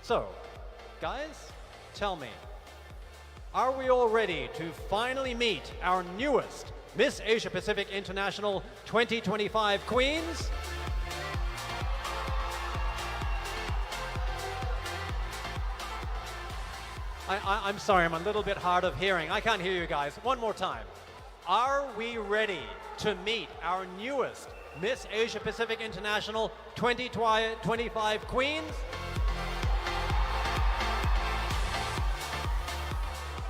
So, guys, tell me, are we all ready to finally meet our newest Miss Asia Pacific International 2025 queens? I'm sorry, I'm a little bit hard of hearing. I can't hear you guys. One more time. Are we ready to meet our newest Miss Asia Pacific International 2025 queens?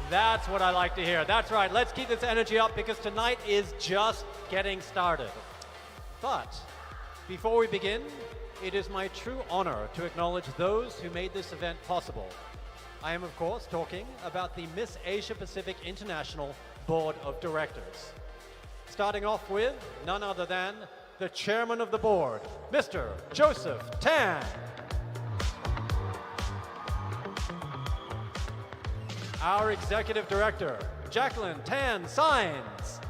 That's what I like to hear. That's right. Let's keep this energy up because tonight is just getting started. But before we begin, it is my true honor to acknowledge those who made this event possible. I am, of course, talking about the Miss Asia Pacific International Board of Directors. Starting off with none other than the chairman of the board, Mr. Joseph Tan. Our executive director, Jacqueline Tan Sines.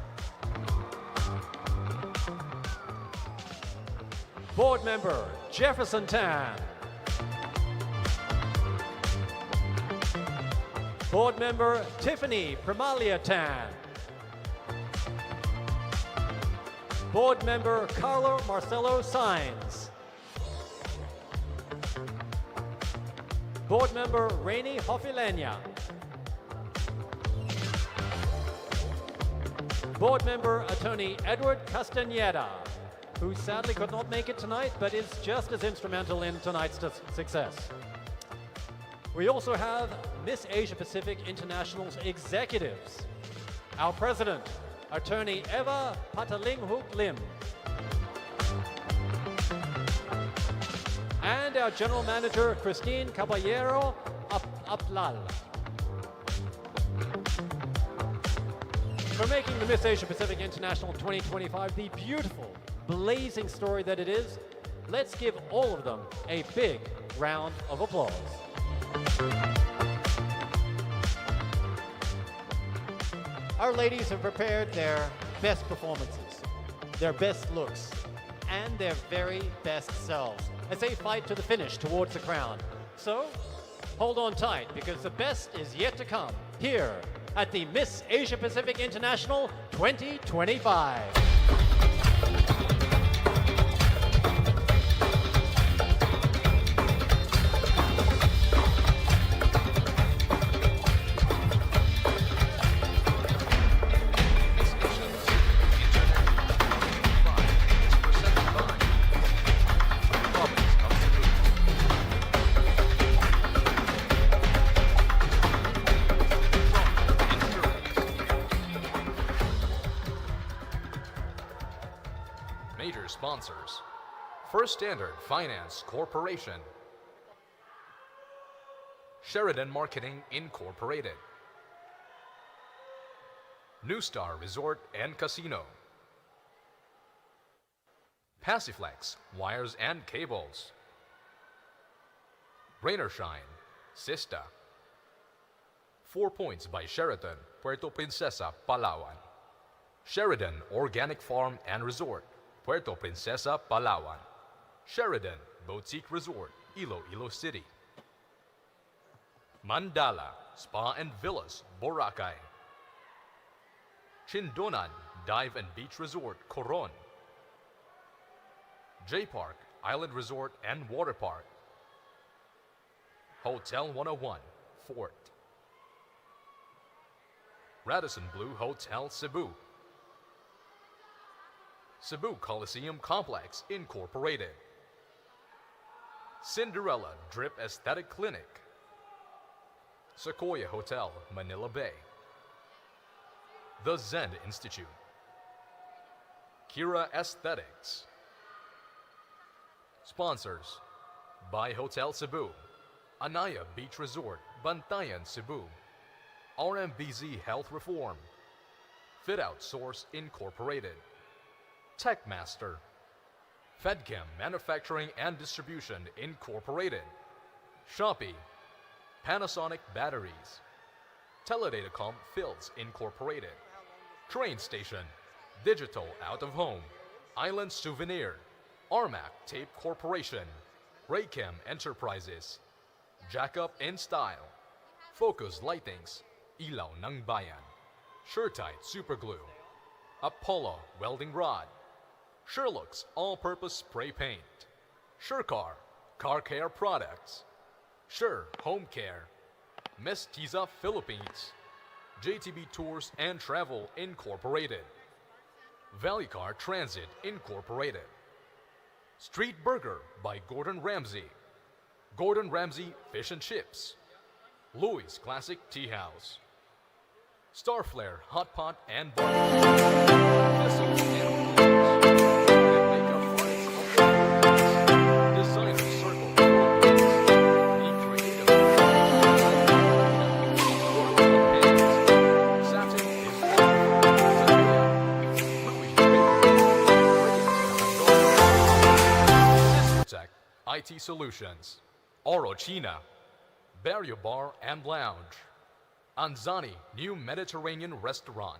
Board member, Jefferson Tan. Board member, Tiffany Primalia Tan. Board member, Carlo Marcelo Sines. Board member, Rainey Hofilenya. Board member, attorney Edward Castaneda, who sadly could not make it tonight, but is just as instrumental in tonight's success. We also have Miss Asia Pacific International's executives. Our president, attorney Eva Patalinghuk Lim. And our general manager, Christine Caballero Aplal. For making the Miss Asia Pacific International 2025 the beautiful, blazing story that it is, let's give all of them a big round of applause. Our ladies have prepared their best performances, their best looks, and their very best selves as they fight to the finish towards the crown. So, hold on tight because the best is yet to come here at the Miss Asia Pacific International 2025. Major sponsors: First Standard Finance Corporation, Sheridan Marketing Incorporated, New Star Resort and Casino, Passiflex Wires and Cables, Rain or Shine, Sista, 4 Points by Sheraton, Puerto Princesa, Palawan, Sheridan Organic Farm and Resort, Puerto Princesa, Palawan, Sheridan Boutique Resort, Iloilo City, Mandala Spa and Villas, Boracay, Chindonan Dive and Beach Resort, Coron, J Park Island Resort and Water Park, Hotel 101, Fort, Radisson Blu Hotel Sibu, Sibu Coliseum Complex Incorporated, Cinderella Drip Aesthetic Clinic, Sequoia Hotel, Manila Bay, The Zen Institute, Kira Aesthetics. Sponsors: by Hotel Cebu, Anaya Beach Resort, Bantayan, Cebu, RMBZ Health Reform, Fit Out Source Incorporated, Techmaster, Fedchem Manufacturing and Distribution Incorporated, Shopee, Panasonic Batteries, Teledatacom Fields Incorporated, Train Station, Digital Out of Home, Island Souvenir, Armac Tape Corporation, Raychem Enterprises, Jack up in style. Focus lightings, ilaw ng bayan. Sure-Tight Superglue. Apollo Welding Rod. Sherlock's All-Purpose Spray Paint. SureCar Car Care Products. Sure Home Care. Mestiza Philippines. JTB Tours and Travel Incorporated. Valley Car Transit Incorporated. Street Burger by Gordon Ramsay. Gordon Ramsay Fish and Chips. Louis Classic Tea House. Starflare Hot Pot and Barbecue. Vessels and Blends. And makeup products of all Designer Circle Philippines. Be creative. Satin is Louis Sister IT Solutions. Oro China. Barrio Bar and Lounge. Anzani New Mediterranean Restaurant.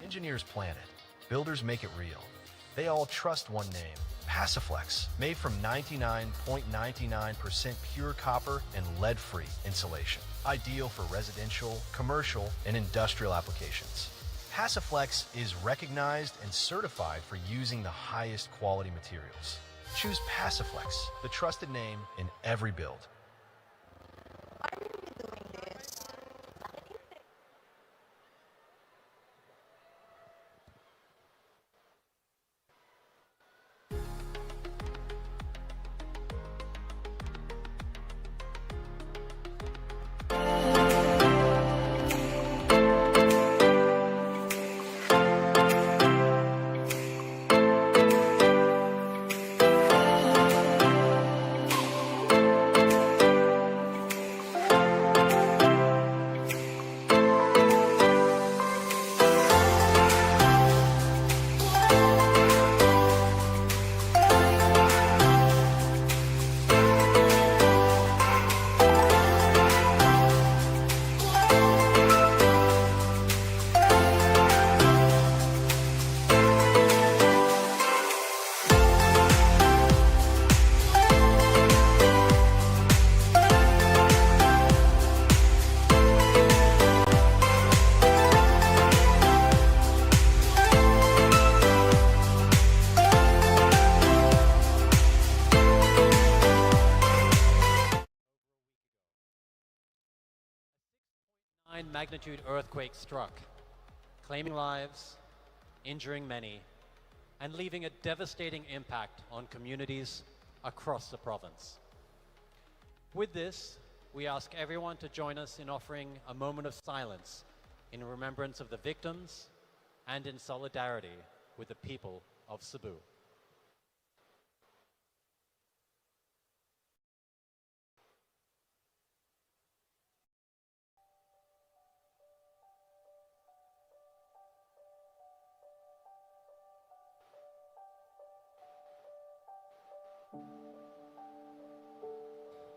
Engineers plan it. Builders make it real. They all trust one name, Passiflex, made from 99.99% pure copper and lead-free insulation. Ideal for residential, commercial, and industrial applications. Passiflex is recognized and certified for using the highest quality materials. Choose Passiflex, the trusted name in every build. Magnitude earthquake struck, claiming lives, injuring many, and leaving a devastating impact on communities across the province. With this, we ask everyone to join us in offering a moment of silence in remembrance of the victims and in solidarity with the people of Sibu.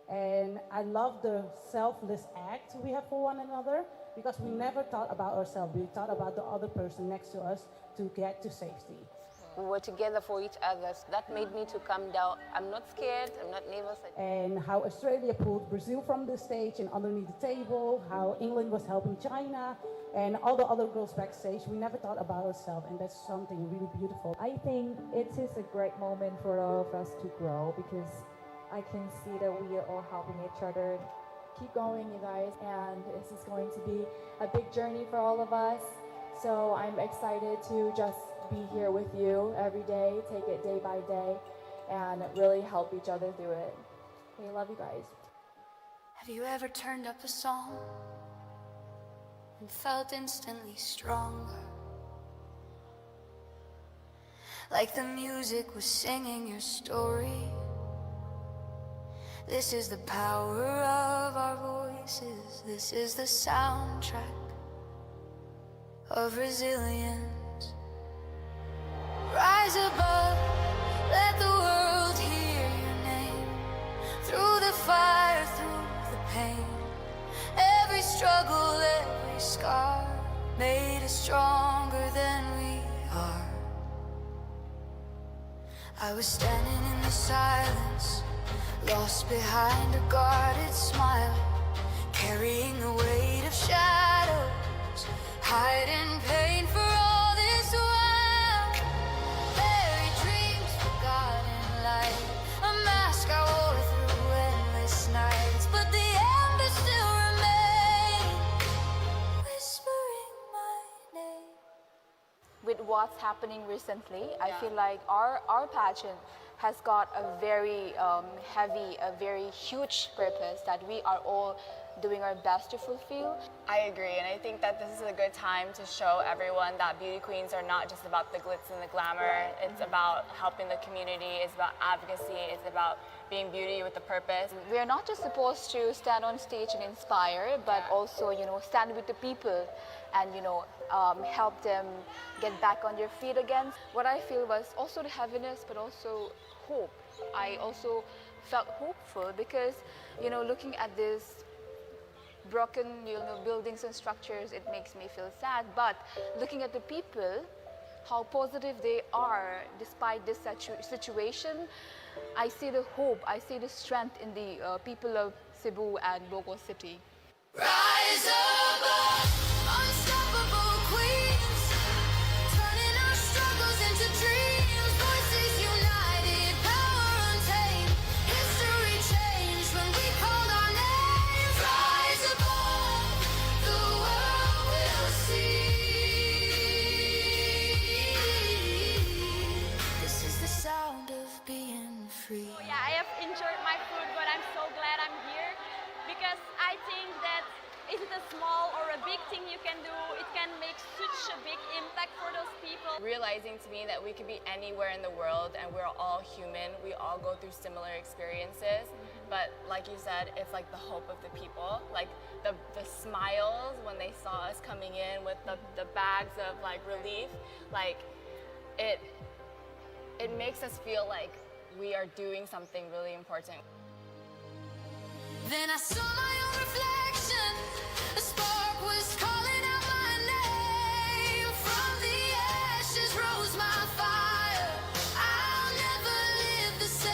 And I love the selfless act we have for one another because we never thought about ourselves. We thought about the other person next to us to get to safety. We were together for each other. So that made me to come down. I'm not scared, I'm not nervous. And how Australia pulled Brazil from the stage and underneath the table, how England was helping China, and all the other girls backstage. We never thought about ourselves, and that's something really beautiful. I think it is a great moment for all of us to grow because I can see that we are all helping each other. Keep going, you guys, and this is going to be a big journey for all of us. So I'm excited to just be here with you every day, take it day by day, and really help each other through it. Okay, love you guys. Have you ever turned up a song and felt instantly stronger? Like the music was singing your story. This is the power of our voices. This is the soundtrack of resilience. Rise above, let the world hear your name. Through the fire, through the pain, every struggle, every scar made us stronger than we are. I was standing in the silence, lost behind a guarded smile, carrying the weight of shadows, hiding pain for all this while. Buried dreams, forgotten light, a mask I wore through endless nights, but the embers still remain, whispering my name. With what's happening recently, I feel like our pageant has got a very heavy, a very huge purpose that we are all doing our best to fulfill. I agree, and I think that this is a good time to show everyone that beauty queens are not just about the glitz and the glamour. It's about helping the community, it's about advocacy, it's about being beauty with a purpose. We are not just supposed to stand on stage and inspire, but also, stand with the people and, help them get back on their feet again. What I feel was also the heaviness, but also hope. I also felt hopeful because, looking at this broken, buildings and structures, it makes me feel sad. But looking at the people, how positive they are despite this situation, I see the hope, I see the strength in the people of Sibu and Bogor City. Rise above, unstoppable queens, turning our struggles into dreams, voices united, power untamed, history changed when we called our names. Rise above, the world will see. This is the sound of being free. Oh, yeah, I have enjoyed my food, but I'm so glad I'm here because I think that is it a small or a big thing you can do, it can make such a big impact for those people. Realizing to me that we could be anywhere in the world and we're all human, we all go through similar experiences, but like you said, it's like the hope of the people, like the smiles when they saw us coming in with the bags of like relief, like it makes us feel like we are doing something really important. Then I saw my own reflection. A spark was calling out my name. From the ashes rose my fire. I'll never live the same.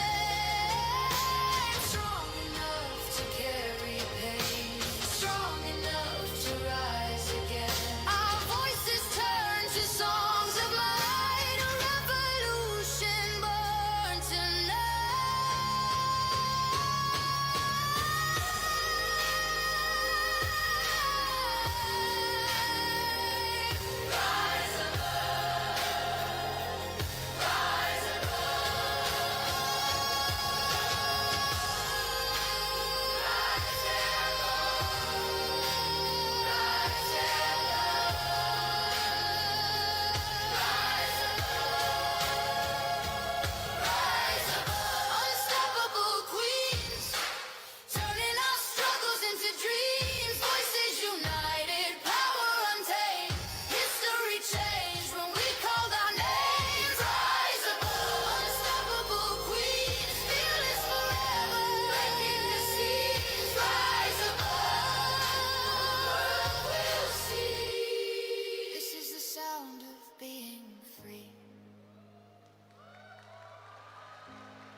Strong enough to carry pain. Strong enough to rise again. Our voices turn to songs of might. A revolution born tonight.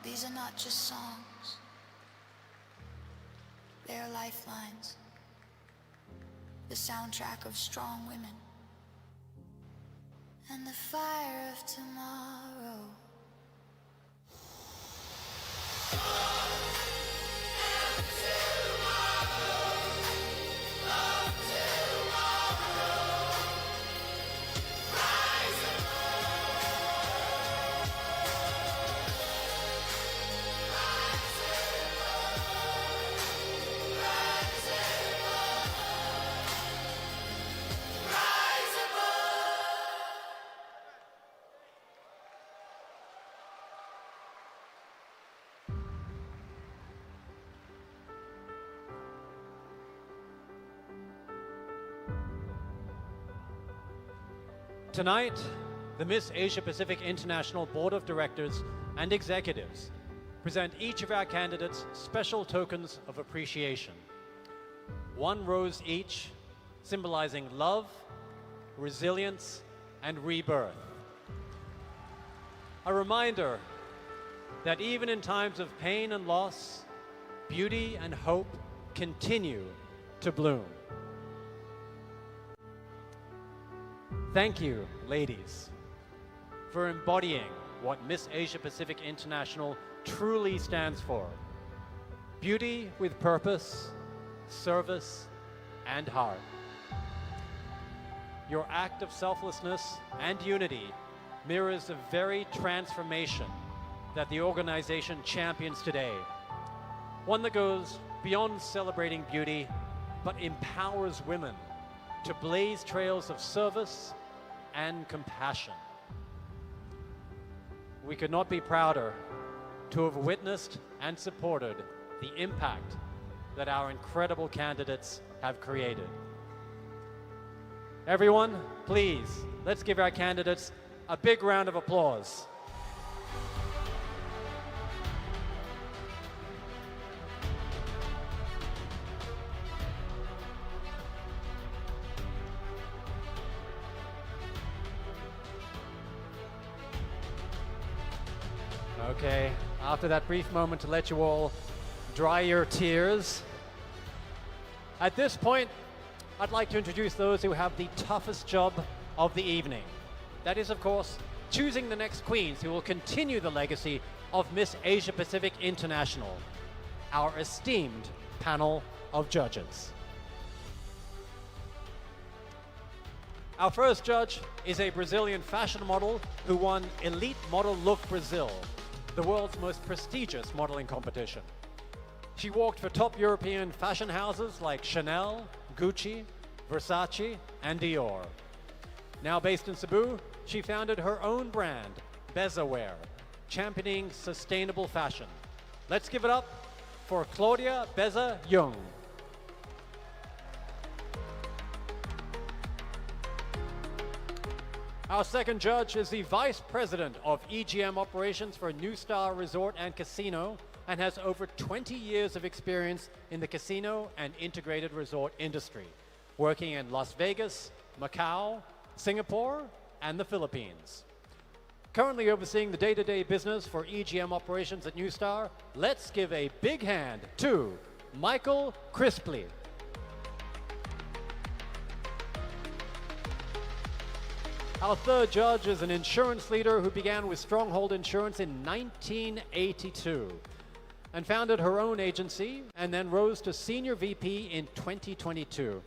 These are not just songs. They are lifelines. The soundtrack of strong women. And the fire of tomorrow. Tonight, the Miss Asia Pacific International Board of Directors and Executives present each of our candidates special tokens of appreciation. One rose each, symbolizing love, resilience, and rebirth. A reminder that even in times of pain and loss, beauty and hope continue to bloom. Thank you, ladies, for embodying what Miss Asia Pacific International truly stands for. Beauty with purpose, service, and heart. Your act of selflessness and unity mirrors the very transformation that the organization champions today. One that goes beyond celebrating beauty, but empowers women to blaze trails of service and compassion. We could not be prouder to have witnessed and supported the impact that our incredible candidates have created. Everyone, please, let's give our candidates a big round of applause. Okay, after that brief moment to let you all dry your tears, at this point, I'd like to introduce those who have the toughest job of the evening. That is, of course, choosing the next queens who will continue the legacy of Miss Asia Pacific International, our esteemed panel of judges. Our first judge is a Brazilian fashion model who won Elite Model Look Brazil, the world's most prestigious modeling competition. She walked for top European fashion houses like Chanel, Gucci, Versace, and Dior. Now based in Sibu, she founded her own brand, Bezawear, championing sustainable fashion. Let's give it up for Claudia Beza Jung. Our second judge is the Vice President of EGM Operations for New Star Resort and Casino and has over 20 years of experience in the casino and integrated resort industry, working in Las Vegas, Macau, Singapore, and the Philippines. Currently overseeing the day-to-day business for EGM Operations at New Star, let's give a big hand to Michael Crispley. Our third judge is an insurance leader who began with Stronghold Insurance in 1982 and founded her own agency and then rose to Senior VP in 2022.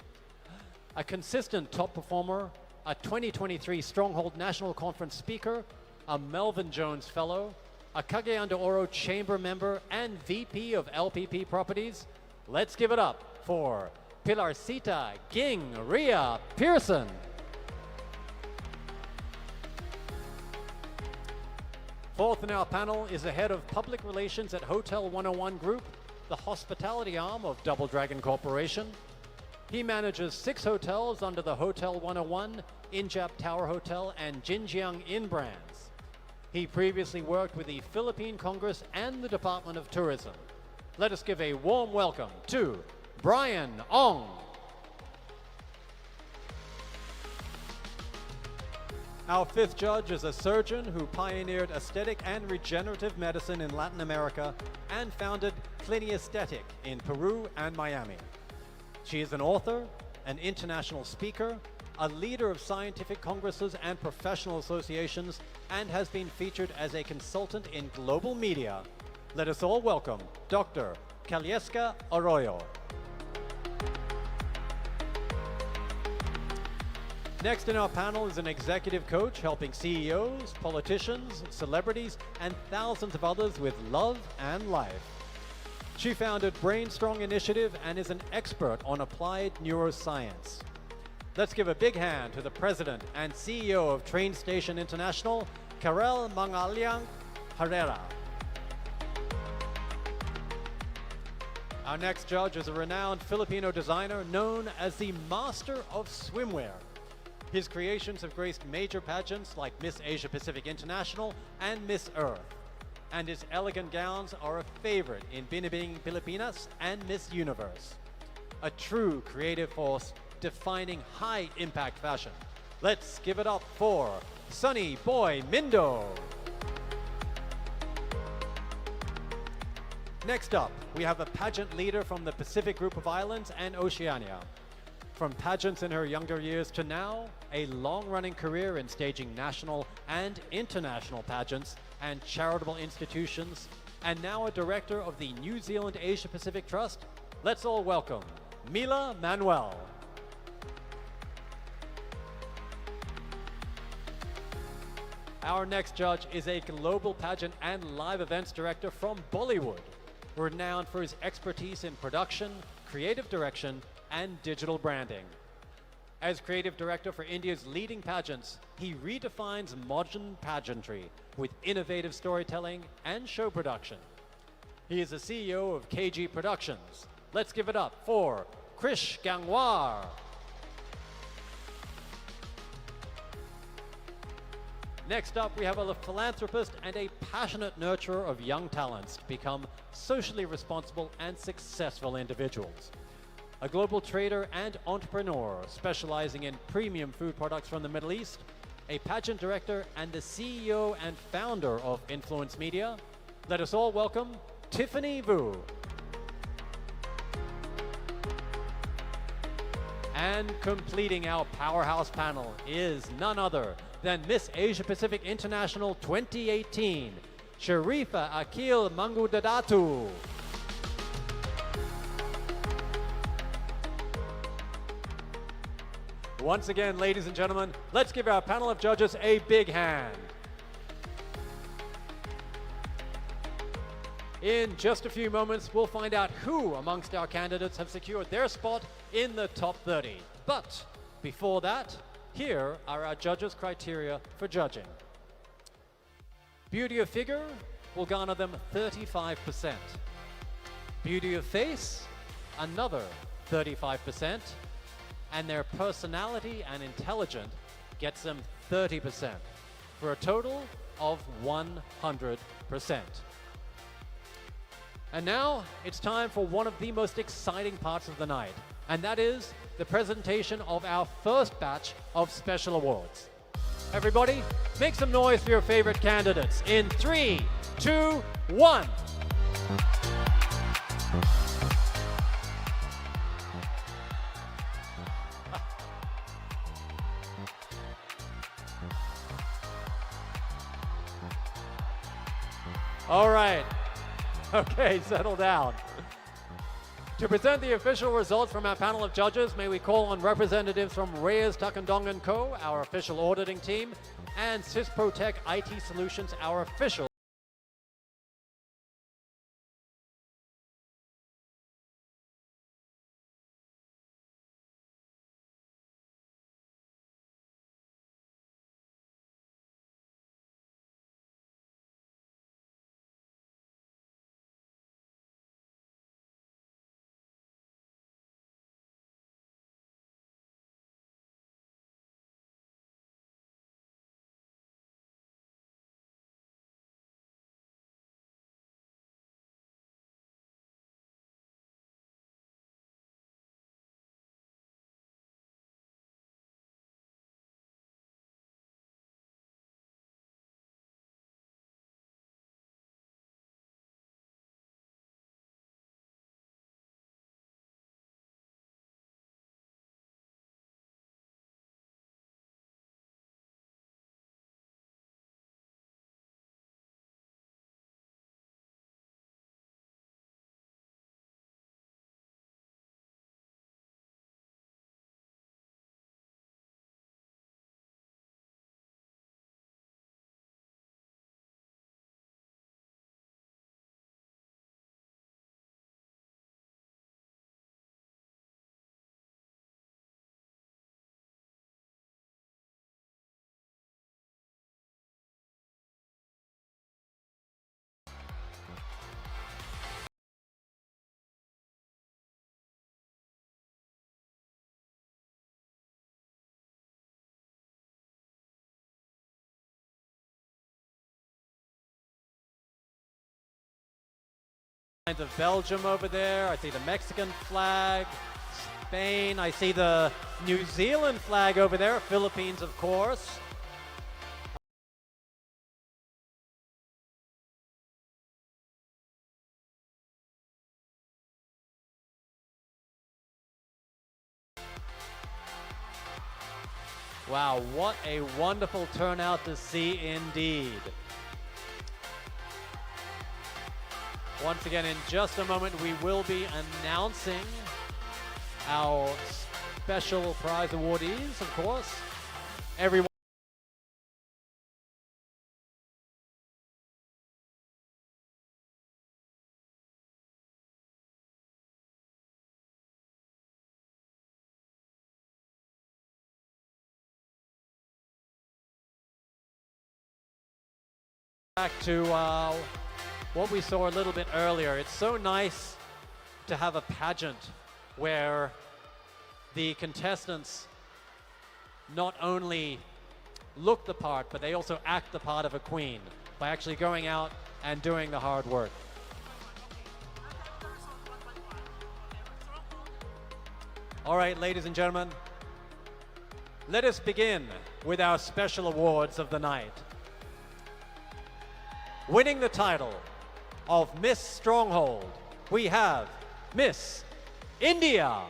A consistent top performer, a 2023 Stronghold National Conference speaker, a Melvin Jones Fellow, a Cagayan de Oro Chamber member, and VP of LPP Properties. Let's give it up for Pilarcita Ging Ria Pearson. Fourth in our panel is the head of public relations at Hotel 101 Group, the hospitality arm of Double Dragon Corporation. He manages 6 hotels under the Hotel 101, Injap Tower Hotel, and Jinjiang Inn brands. He previously worked with the Philippine Congress and the Department of Tourism. Let us give a warm welcome to Brian Ong. Our fifth judge is a surgeon who pioneered aesthetic and regenerative medicine in Latin America and founded Cliniesthetic in Peru and Miami. She is an author, an international speaker, a leader of scientific congresses and professional associations, and has been featured as a consultant in global media. Let us all welcome Dr. Kalieska Arroyo. Next in our panel is an executive coach helping CEOs, politicians, celebrities, and thousands of others with love and life. She founded BrainStrong Initiative and is an expert on applied neuroscience. Let's give a big hand to the president and CEO of Train Station International, Karel Mangaliang Herrera. Our next judge is a renowned Filipino designer known as the Master of Swimwear. His creations have graced major pageants like Miss Asia Pacific International and Miss Earth. And his elegant gowns are a favorite in Binibing Pilipinas and Miss Universe. A true creative force defining high-impact fashion. Let's give it up for Sunny Boy Mindo. Next up, we have a pageant leader from the Pacific Group of Islands and Oceania. From pageants in her younger years to now, a long-running career in staging national and international pageants and charitable institutions, and now a director of the New Zealand Asia Pacific Trust, let's all welcome Mila Manuel. Our next judge is a global pageant and live events director from Bollywood, renowned for his expertise in production, creative direction, and digital branding. As creative director for India's leading pageants, he redefines modern pageantry with innovative storytelling and show production. He is the CEO of KG Productions. Let's give it up for Krish Gangwar. Next up, we have a philanthropist and a passionate nurturer of young talents to become socially responsible and successful individuals. A global trader and entrepreneur specializing in premium food products from the Middle East, a pageant director and the CEO and founder of Influence Media, let us all welcome Tiffany Vu. And completing our powerhouse panel is none other than Miss Asia Pacific International 2018, Sharifa Akil Mangudadatu. Once again, ladies and gentlemen, let's give our panel of judges a big hand. In just a few moments, we'll find out who amongst our candidates have secured their spot in the top 30. But before that, here are our judges' criteria for judging. Beauty of figure will garner them 35%. Beauty of face, another 35%. And their personality and intelligence gets them 30%, for a total of 100%. And now it's time for one of the most exciting parts of the night, and that is the presentation of our first batch of special awards. Everybody, make some noise for your favorite candidates in 3, 2, 1. All right. Okay, settle down. To present the official results from our panel of judges, may we call on representatives from Reyes Takandong & Co., our official auditing team, and Sysprotech IT Solutions, our official Of Belgium over there. I see the Mexican flag, Spain. I see the New Zealand flag over there, Philippines, of course. Wow, what a wonderful turnout to see indeed. Once again, in just a moment, we will be announcing our special prize awardees, of course. Everyone. Back to what we saw a little bit earlier. It's so nice to have a pageant where the contestants not only look the part, but they also act the part of a queen by actually going out and doing the hard work. All right, ladies and gentlemen, let us begin with our special awards of the night. Winning the title of Miss Stronghold, we have Miss India.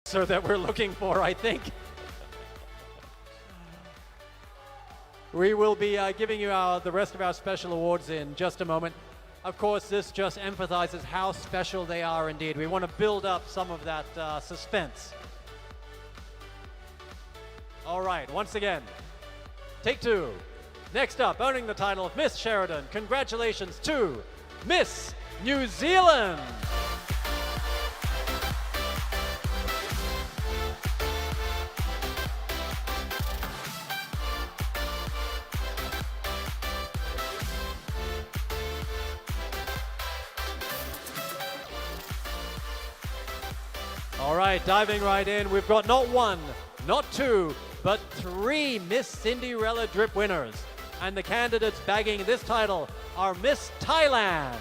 So that we're looking for, I think. We will be giving you the rest of our special awards in just a moment. Of course, this just emphasizes how special they are indeed. We want to build up some of that suspense. All right, once again, take two. Next up, owning the title of Miss Sheridan, congratulations to Miss New Zealand. All right, diving right in, we've got not one, not two, but three Miss Cinderella Drip winners. And the candidates bagging this title are Miss Thailand,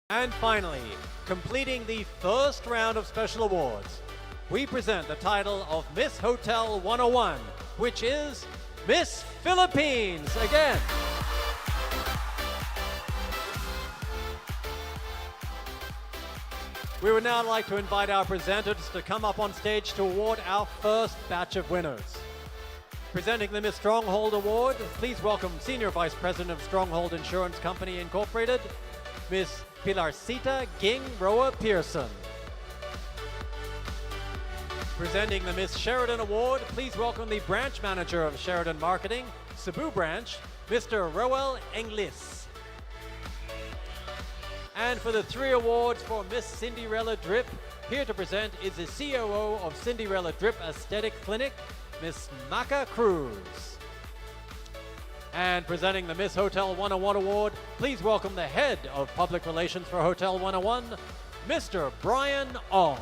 and finally, completing the first round of special awards, we present the title of Miss Hotel 101, which is Miss Philippines again. We would now like to invite our presenters to come up on stage to award our first batch of winners. Presenting the Miss Stronghold Award, please welcome Senior Vice President of Stronghold Insurance Company Incorporated, Miss Pilarcita Ging Roa Pearson. Presenting the Miss Sheridan Award, please welcome the Branch Manager of Sheridan Marketing, Sibu Branch, Mr. Roel Englis. And for the three awards for Miss Cinderella Drip, here to present is the COO of Cinderella Drip Aesthetic Clinic, Miss Maka Cruz. And presenting the Miss Hotel 101 Award, please welcome the Head of Public Relations for Hotel 101, Mr. Brian Ong.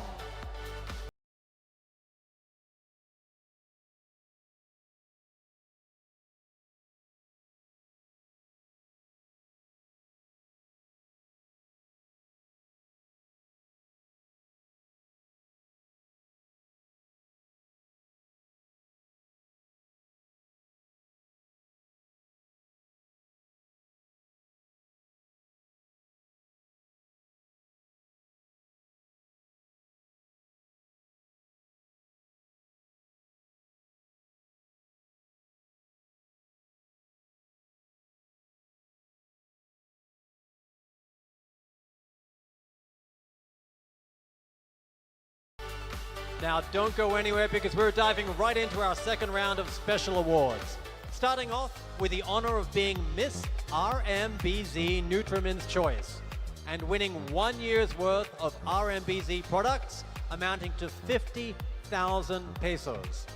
Now, don't go anywhere because we're diving right into our second round of special awards. Starting off with the honor of being Miss RMBZ Nutrimen's Choice and winning 1 year's worth of RMBZ products amounting to 50,000 pesos.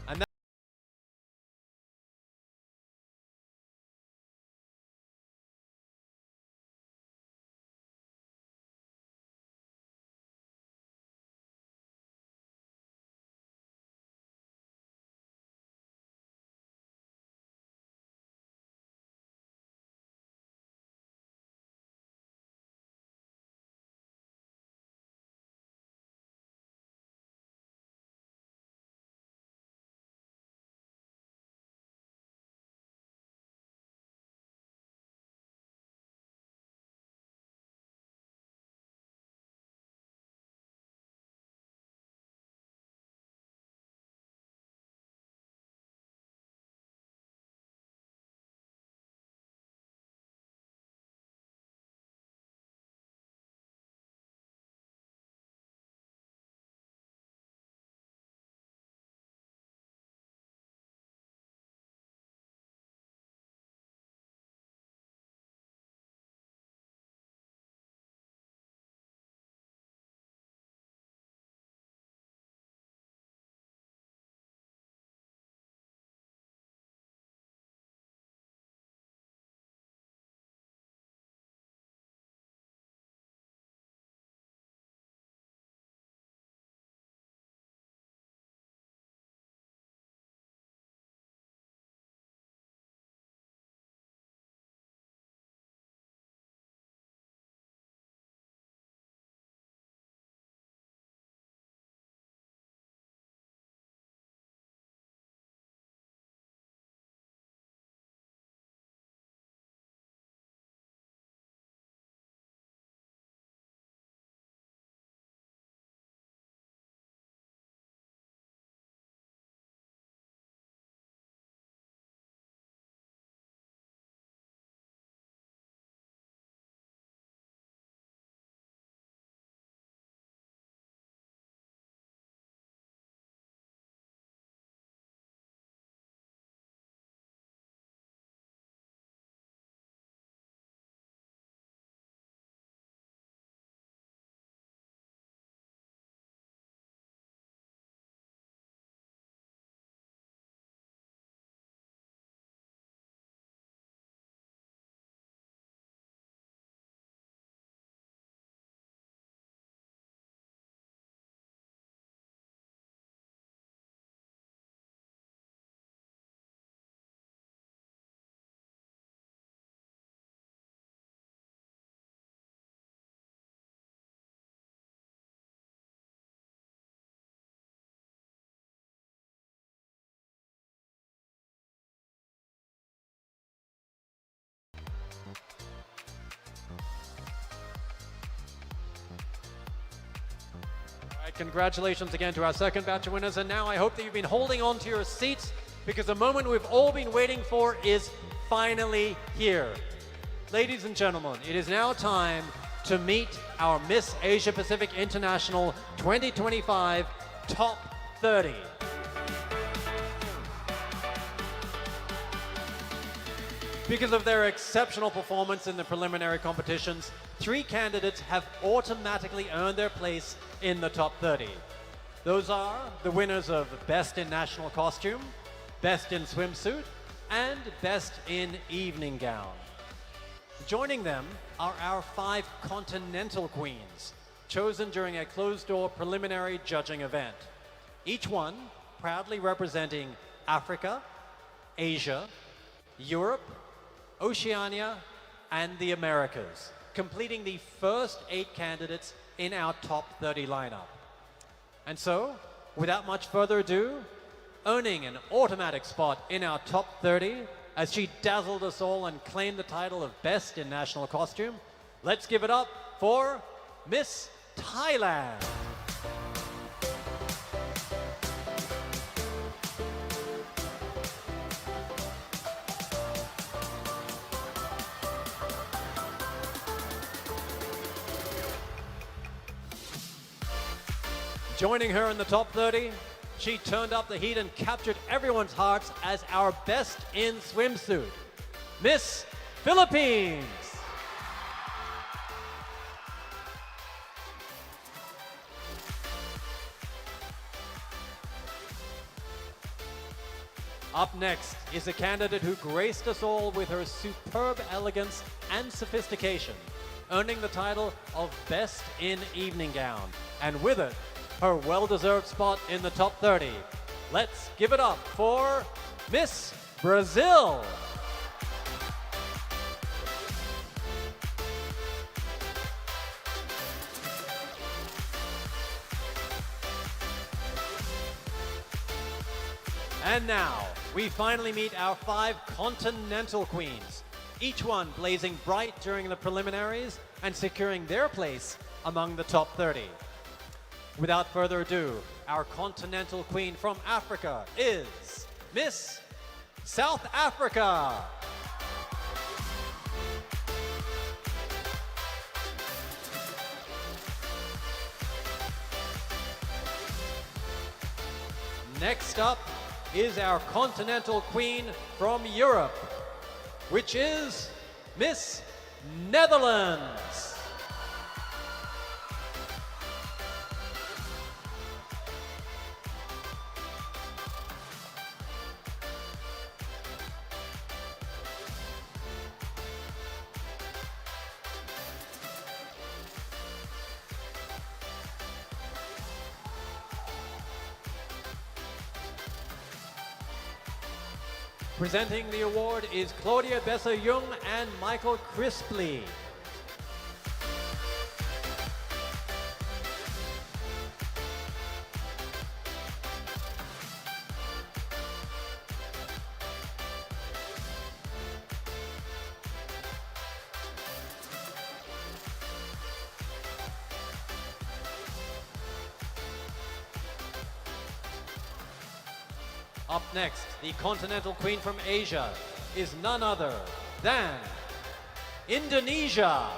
And that congratulations again to our second batch of winners. And now I hope that you've been holding on to your seats because the moment we've all been waiting for is finally here. Ladies and gentlemen, it is now time to meet our Miss Asia Pacific International 2025 Top 30. Because of their exceptional performance in the preliminary competitions, 3 candidates have automatically earned their place in the top 30. Those are the winners of Best in National Costume, Best in Swimsuit, and Best in Evening Gown. Joining them are our 5 Continental Queens, chosen during a closed-door preliminary judging event. Each one proudly representing Africa, Asia, Europe, Oceania, and the Americas, completing the first 8 candidates in our top 30 lineup. And so, without much further ado, earning an automatic spot in our top 30 as she dazzled us all and claimed the title of Best in National Costume, let's give it up for Miss Thailand. Joining her in the top 30, she turned up the heat and captured everyone's hearts as our best in swimsuit, Miss Philippines. Up next is a candidate who graced us all with her superb elegance and sophistication, earning the title of Best in Evening Gown, and with it, her well-deserved spot in the top 30. Let's give it up for Miss Brazil. And now, we finally meet our 5 continental queens, each one blazing bright during the preliminaries and securing their place among the top 30. Without further ado, our continental queen from Africa is Miss South Africa. Next up is our continental queen from Europe, which is Miss Netherlands. Presenting the award is Claudia Besser-Jung and Michael Crispley. Up next, the continental queen from Asia is none other than Indonesia.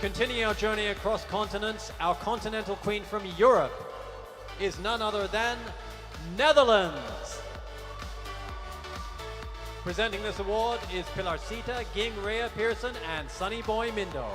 Continuing our journey across continents, our continental queen from Europe is none other than Netherlands. Presenting this award is Pilarcita Ging Rhea Pearson and Sunny Boy Mindo.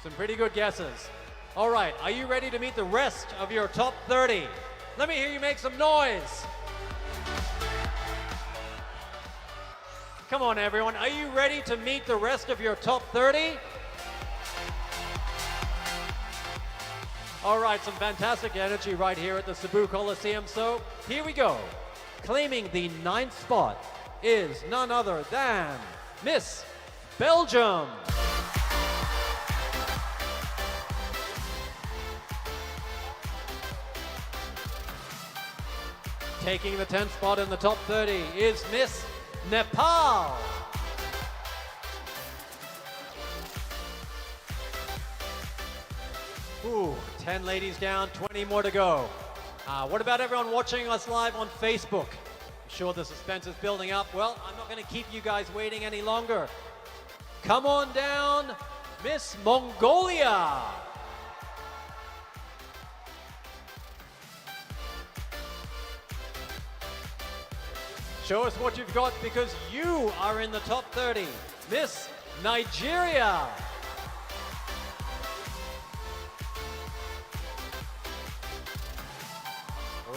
Some pretty good guesses. All right, are you ready to meet the rest of your top 30? Let me hear you make some noise. Come on, everyone. Are you ready to meet the rest of your top 30? All right, some fantastic energy right here at the Sibu Coliseum. So here we go. Claiming the 9th spot is none other than Miss Belgium. Taking the 10th spot in the top 30 is Miss Nepal. Ooh, 10 ladies down, 20 more to go. What about everyone watching us live on Facebook? I'm sure the suspense is building up. Well, I'm not going to keep you guys waiting any longer. Come on down, Miss Mongolia. Show us what you've got because you are in the top 30. Miss Nigeria.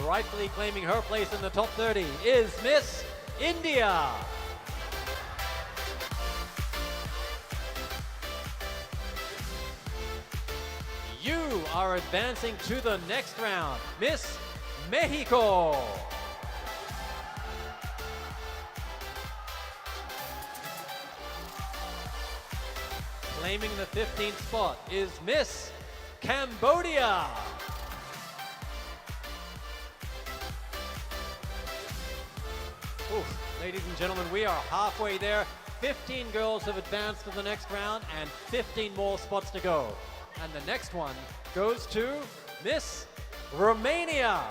Rightfully claiming her place in the top 30 is Miss India. You are advancing to the next round, Miss Mexico. Claiming the 15th spot is Miss Cambodia. Oof, ladies and gentlemen, we are halfway there. 15 girls have advanced to the next round and 15 more spots to go. And the next one goes to Miss Romania.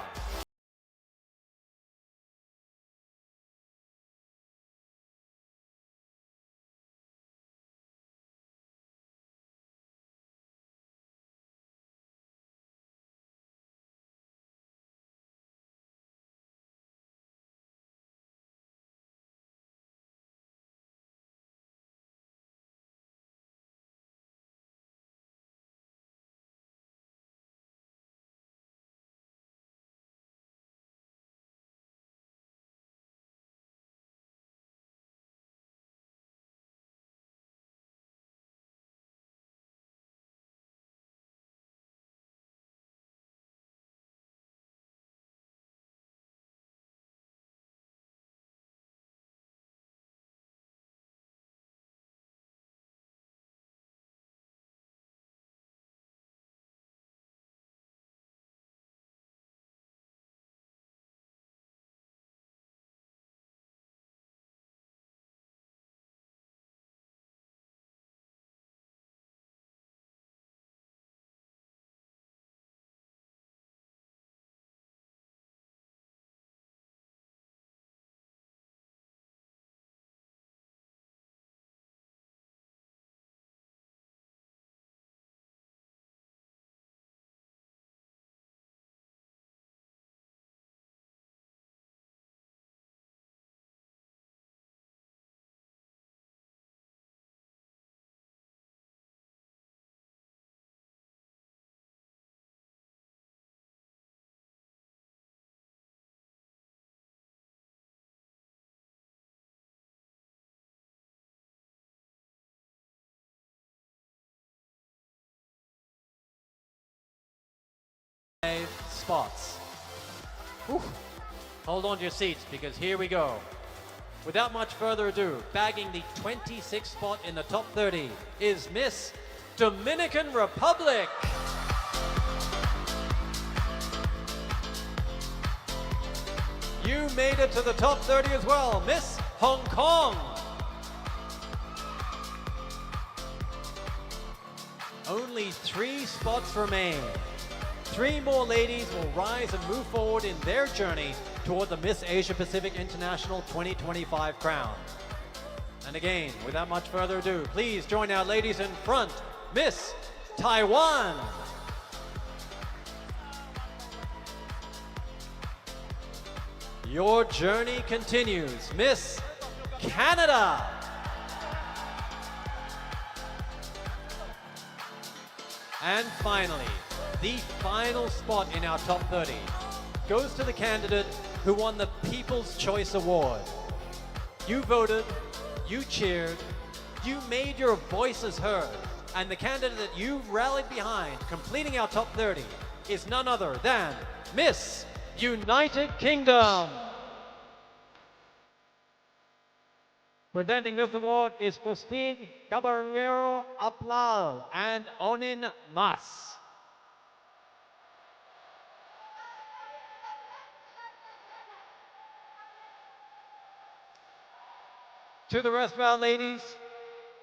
Spots. Whew. Hold on to your seats because here we go. Without much further ado, bagging the 26th spot in the top 30 is Miss Dominican Republic. You made it to the top 30 as well, Miss Hong Kong. Only 3 spots remain. 3 more ladies will rise and move forward in their journey toward the Miss Asia Pacific International 2025 crown. And again, without much further ado, please join our ladies in front, Miss Taiwan. Your journey continues, Miss Canada. And finally, the final spot in our top 30 goes to the candidate who won the People's Choice Award. You voted, you cheered, you made your voices heard, and the candidate that you rallied behind, completing our top 30, is none other than Miss United Kingdom. Presenting this award is Christine Caballero Aplal and Onin Mas. To the rest of our ladies,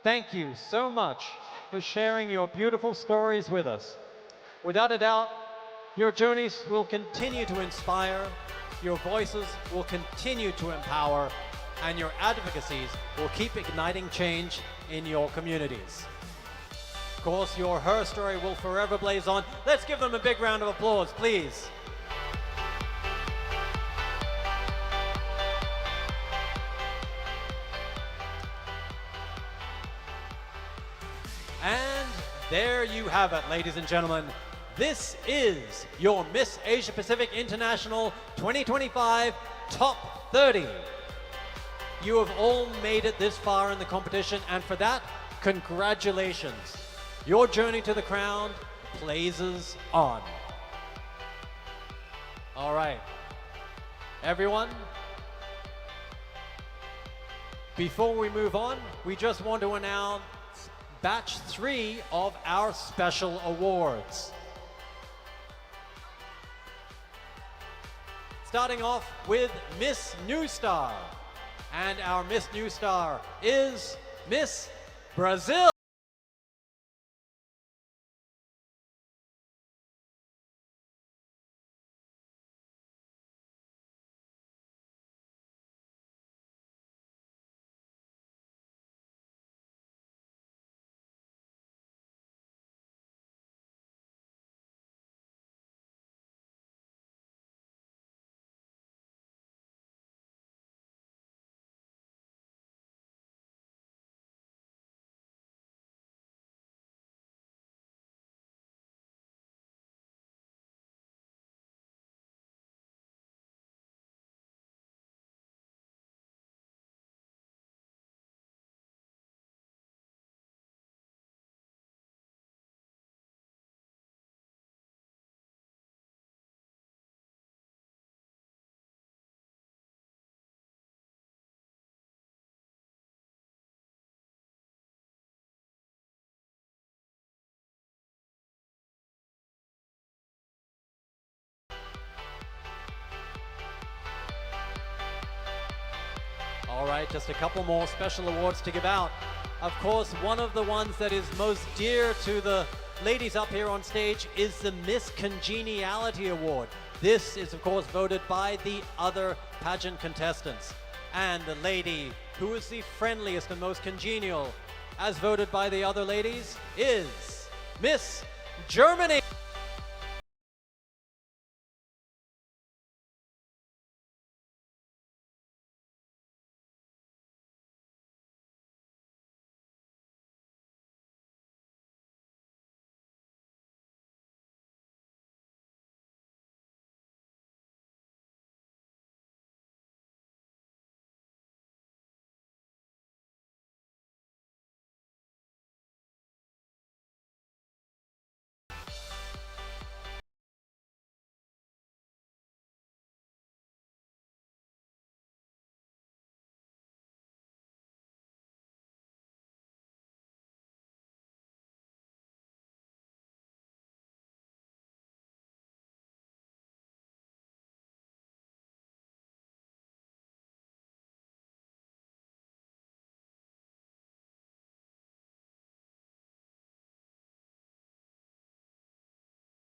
thank you so much for sharing your beautiful stories with us. Without a doubt, your journeys will continue to inspire, your voices will continue to empower, and your advocacies will keep igniting change in your communities. Of course, your Her story will forever blaze on. Let's give them a big round of applause, please. And there you have it, ladies and gentlemen. This is your Miss Asia Pacific International 2025 Top 30. You have all made it this far in the competition, and for that, congratulations. Your journey to the crown blazes on. All right, everyone, before we move on, we just want to announce batch 3 of our special awards. Starting off with Miss New Star. And our Miss New Star is Miss Brazil. All right, just a couple more special awards to give out. Of course, one of the ones that is most dear to the ladies up here on stage is the Miss Congeniality Award. This is, of course, voted by the other pageant contestants. And the lady who is the friendliest and most congenial, as voted by the other ladies, is Miss Germany.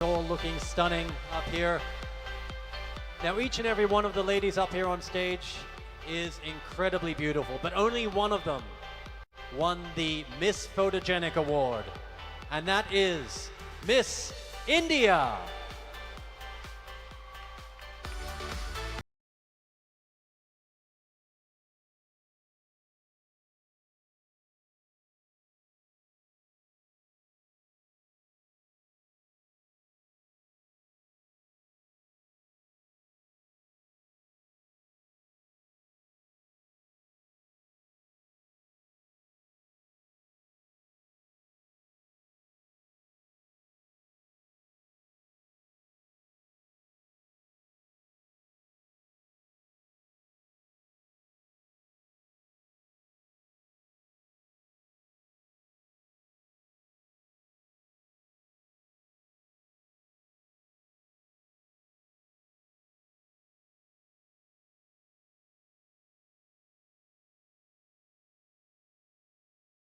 All looking stunning up here. Now, each and every one of the ladies up here on stage is incredibly beautiful, but only one of them won the Miss Photogenic Award, and that is Miss India.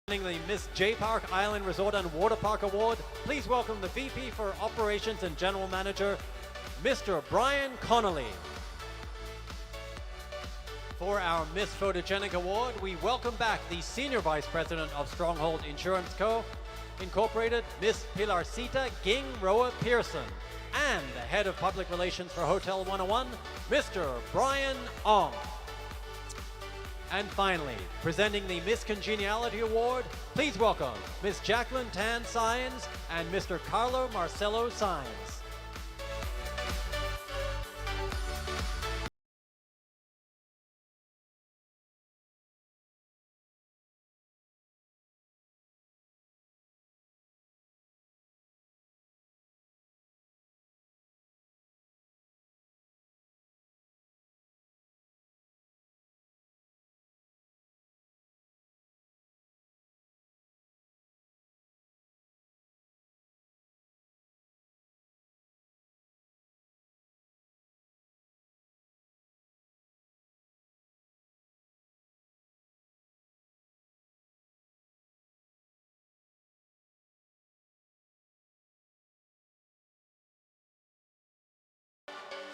The Miss J Park Island Resort and Water Park Award, please welcome the VP for Operations and General Manager, Mr. Brian Connolly. For our Miss Photogenic Award, we welcome back the Senior Vice President of Stronghold Insurance Co. Incorporated, Miss Pilarcita Ging Roa Pearson, and the Head of Public Relations for Hotel 101, Mr. Brian Ong. And finally, presenting the Miss Congeniality Award, please welcome Miss Jacqueline Tan Sines and Mr. Carlo Marcelo Sines.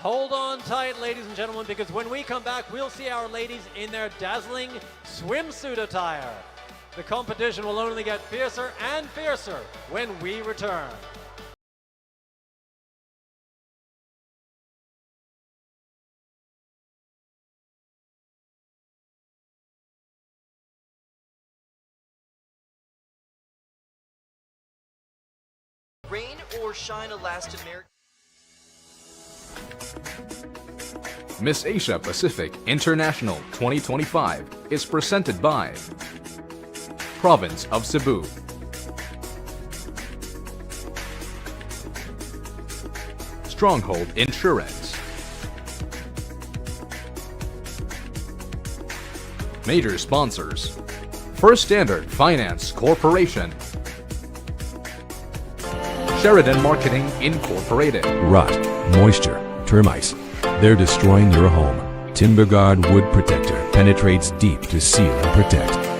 Hold on tight, ladies and gentlemen, because when we come back, we'll see our ladies in their dazzling swimsuit attire. The competition will only get fiercer and fiercer when we return. Rain or shine elastomeric. Miss Asia Pacific International 2025 is presented by Province of Sibu, Stronghold Insurance, major sponsors, First Standard Finance Corporation, Sheridan Marketing Incorporated. Rot, moisture, termites. They're destroying your home. TimberGuard Wood Protector penetrates deep to seal and protect.